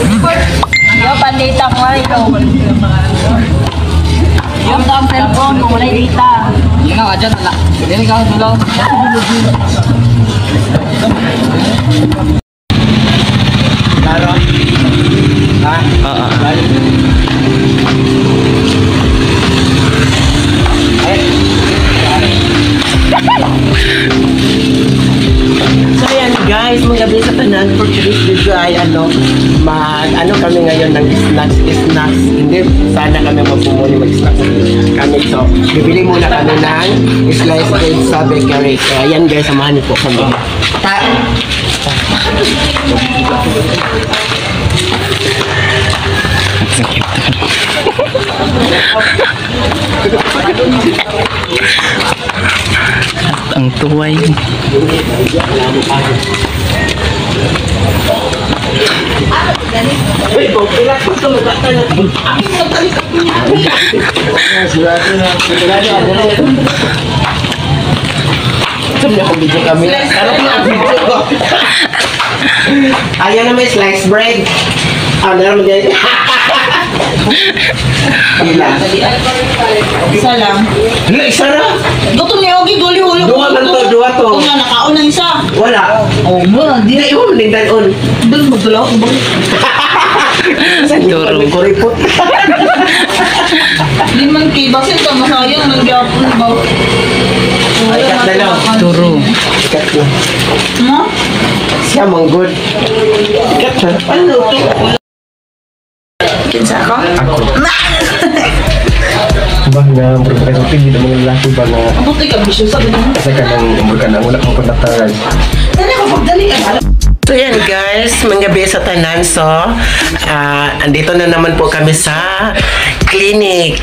Yo, pandita ko ay ito. Yung ang cellphone mo, wala data. Hindi ka dyan, wala. Hindi ka tulong. Laro? Ha? Oo. So ayan guys, mga gabi sa tanan for today's video ay kami ngayon ng snacks. Hindi sana kami magpumuli mag-snacks kami. So, bibili muna kami ng slice cake sa bakery. So ayan guys, samahan niyo po kami. Ang tuway. Ayan na may sliced bread. Ano naman dyan? Isa lang. Isa na? Gutom niya, okay, guli-hulog. Dua to. Kung nga, nakaon ng isa. Wala. Oh, mo, Hindi, yun, nagdanon. Doon, magdalaw ko ba? Turo. Kuripot. Limang kibas ito, masayang, nagyapon ba? Ay, kat na lang. Turo. Ikat na. Mo? Siya mong good. Ikat na. Ano to? Kinsa ako? Ako. Ba nga berkaitan hindi naman lalaki ba na Ang puti ka, bisyo sabi mo. kasi ka nang wala kang kontaktaran. Tani ako, pagdali ka. So yan guys, mga gabi sa tanan. So, andito na naman po kami sa clinic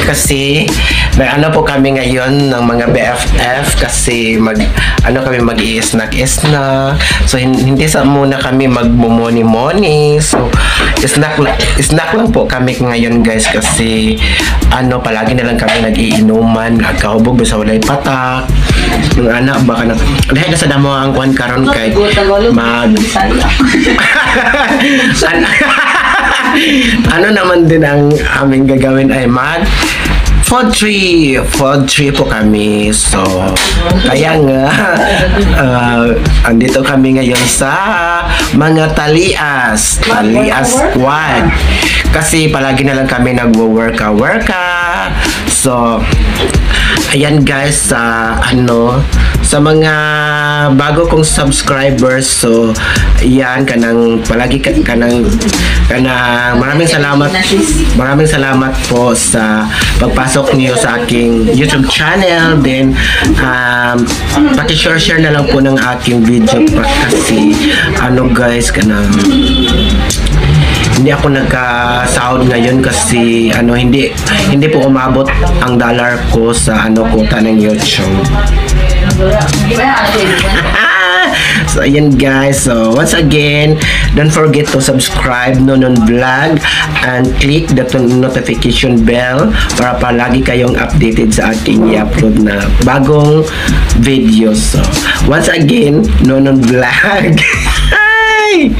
kasi may po kami ngayon ng mga BFF kasi kami mag-i-snack. So hindi sa muna kami magmumoni-moni. So snack lang po kami ngayon guys kasi palagi na lang kami nag-iinuman, nagkahubog sa walay patak. Yung anak baka dahil sa damo ang kuan karon kay ano naman din ang aming gagawin ay food trip po kami. So kaya nga andito kami ngayon sa mga Talias squad kasi palagi na lang kami nagwo-worka. So ayan guys, sa mga bago kong subscribers, so yan palagi maraming salamat po sa pagpasok niyo sa aking YouTube channel. Then paki-share na lang po ng aking video kasi guys hindi ako nagka-sahod ngayon kasi hindi po umabot ang dollar ko sa quota ng YouTube. So ayan guys, so once again, don't forget to subscribe Nonon Vlog and click the notification bell para palagi kayong updated sa aking i-upload na bagong videos. So once again, Nonon Vlog. Hi!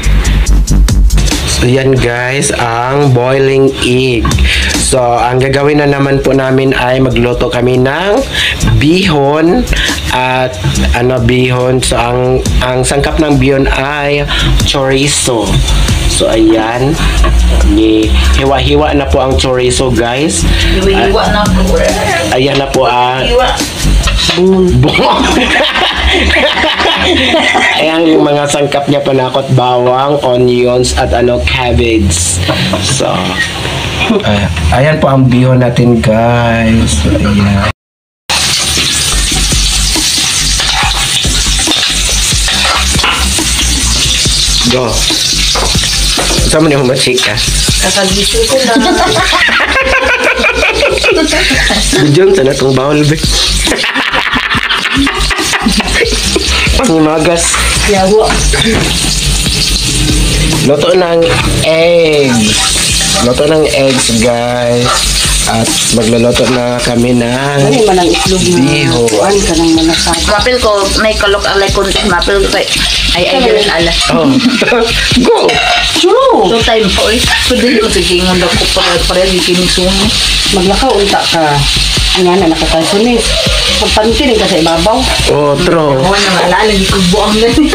So yan guys, ang boiling egg. So ang gagawin na naman po namin ay magluto kami ng bihon at bihon. So ang sangkap ng bihon ay chorizo. So ayan, hiwa-hiwa na po ang chorizo guys. Hiwa na po. Ayan na po ang ayan yung mga sangkap niya, panakot, bawang, onions at cabbage. So ayan po ang bihon natin guys. So, ayan. Go. Saan mo niya humachika? Kakagising ko na. Diyan, sana itong bawal be. Ang magas. Yawa. Luto ng eggs. Luto ng eggs guys. At magluluto na kami ng Ano man ang itlog na bihon. kuan ka ng manasag. Mapil ko, may kalok alay ko. Mapil ko kay ay alas. Oh. Go! True! time pa eh. Pwede ko sige nga dako para gikinig sumo. Maglakaw unta ka. Ang nga nakakasunis. Pagpantin ka sa ibabaw. Otro. Ako na maalala di ko buang gani.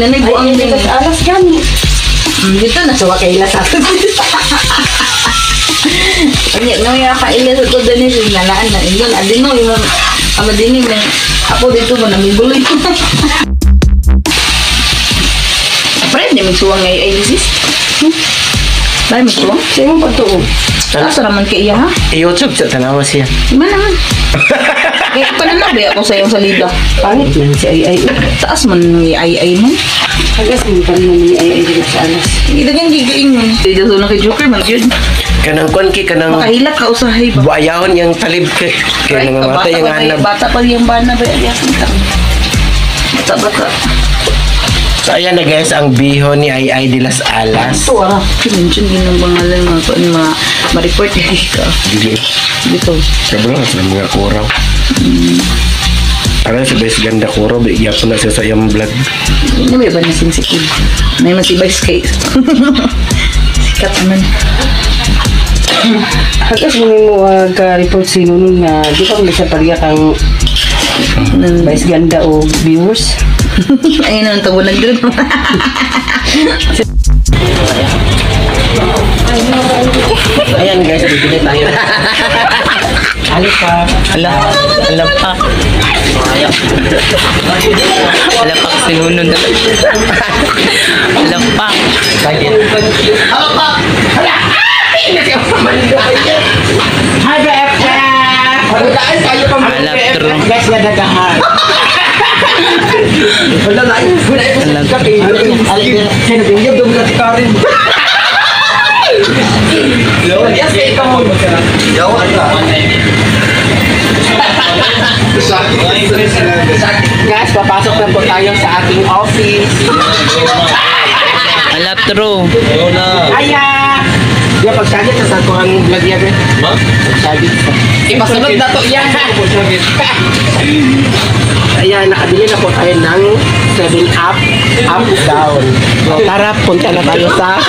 Nanay buang Ay, gani. hindi ka alas gani. Dito na sa wakaila sa akin. Anya no ya ka ila sa todo ni sinalaan na ingon adino yung amadini man ako dito mo namibuloy. Friend ni migsuwang ay sis. Dai migsuwang. Sa imong pagtuog. Asa naman kay iya ha? YouTube sa tanawa siya. Iman naman. Kaya pananabi ako sa iyong salida. Pangit man si ay. Taas man ni ay mo. Hagas mo pa naman ni ay dito sa alas. Hindi kang gigaing. Dito sa kay Joker man yun. Kanang kwan ki kanang Makahilak ka usahay ba? buayahon yung talib ka. Kaya nangamata yung hanap. Bata pa yung bana ba? Ayasin ka. Bata. So ayan na guys, ang bihon ni Ay de las Alas. Ito ah. Mention din ng pangalan mga ma-report ka. Dito. Sobrang sa mga kuraw. Para sa best ganda kuraw, bigyan ko na siya sa iyong vlog. Ano ba na sensitive? May masibay skate. Sikat naman. Hagas mo ka-report si Nunun nga di pa mo sa pariya kang vice ganda o viewers. Ayun ang tabunan doon. Ayan guys, bibili tayo. Alis ka. Ala pa. Ala pa sinunod na. Ala pa. Hi, BFF! Pagdaan tayo pa mga BFF guys na dagahan. Wala na yun. Wala yun. Sino bingyo? Doon natin ka rin. Yes, kayo ka mo. Yawan ka. Guys, papasok na po tayo sa ating office. Ala true. Aya! Dia pagsagit sa kuang vlog yan eh. Ma? Pagsagit. Ipasunod na to yan. Ayan, nakabili na po tayo ng 7-Up, up, down. So, tara, punta na tayo sa...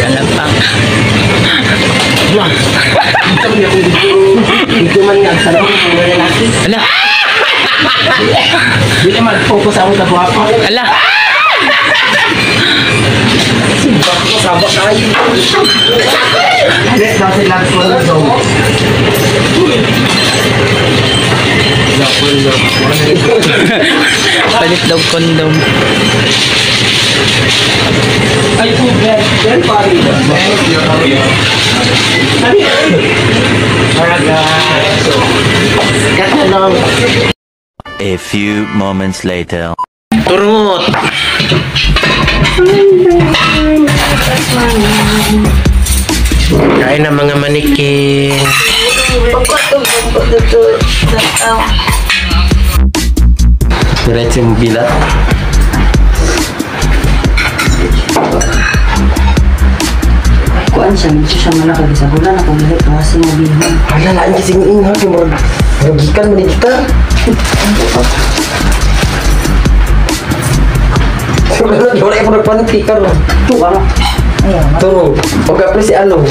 Ala pa. Hindi man nga, sarap ng mga lalaki. Ala. Hindi naman focus ako sa buhapo. Ala. Sabak na kayo. Let's daw sila kondom. Palit daw kondom. Ay po, Ben pari. Kata lang. A few moments later. Turut. Kain ng mga manikin. Diretso yung bilat. Kuan siya, hindi siya malakad sa bulan ako lahat kasi mo bihon. Hala, lain kasi ng ingat. Magikan mo din kita. Wala ako nagpanti ka no. Ito ano? Turo. Pag-apply si ano.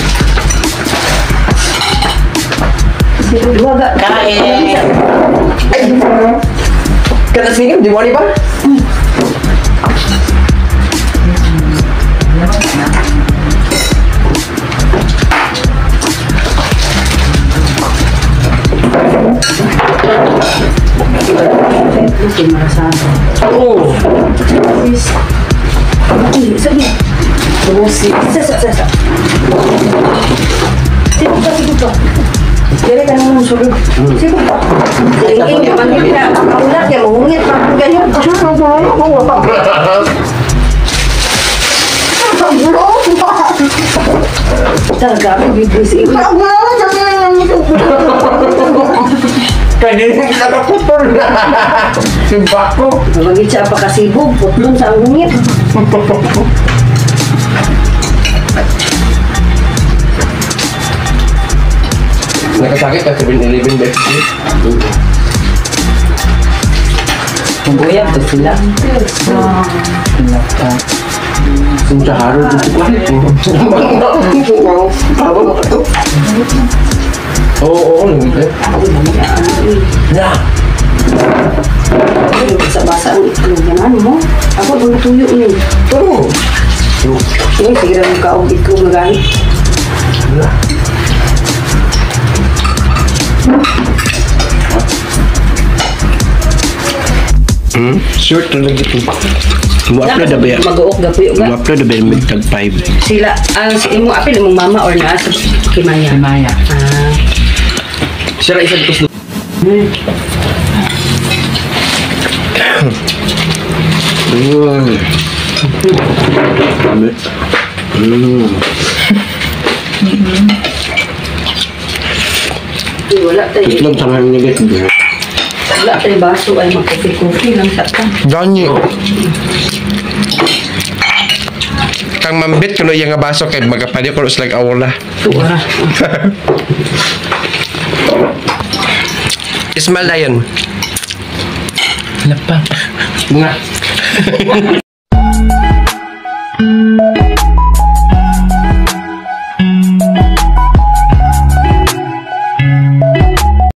Dito dua ga. Kain. Ay. Kana singim di mo ni ba? Ito marasado. Oo. Sabi. Tumusi. Sa. Sige pa. Kaya ka naman sulit. Sige pa. Ingin yung panggil na kaulat niya, mahungit pa. Ganyan. Talaga, may bibis. Kanina kita kaputol na. Simbak ko. Magigit siya pa kasibog, putlon sa hungit. Nakasakit ka 7-Eleven ba? Maguyab to sila. Wala pa. Sinta haro dito ko. Oo, hindi. Na. Basa-basa ang itlog yan. Ano mo? Ako, ang tuyo yun. Oo. Sige, sige lang ka ang itlog na gani. Short na lagi ito. Mo-upload na ba yan? Mag-uok na puyo nga. Mo-upload na ba yung tag 5? Sila, si imong apil, imong mama or naa sa Kimaya? Maya. Ah. Sira isa dito. Wala tayo. Itlog sa mga nigit. Wala tayo baso ay magkopi-kopi lang sa ka. Ganyi. Kang mambit kuno iya nga baso kay magapadi ko slag awla. Tuwa. Ismail dayon. Wala pa. Nga.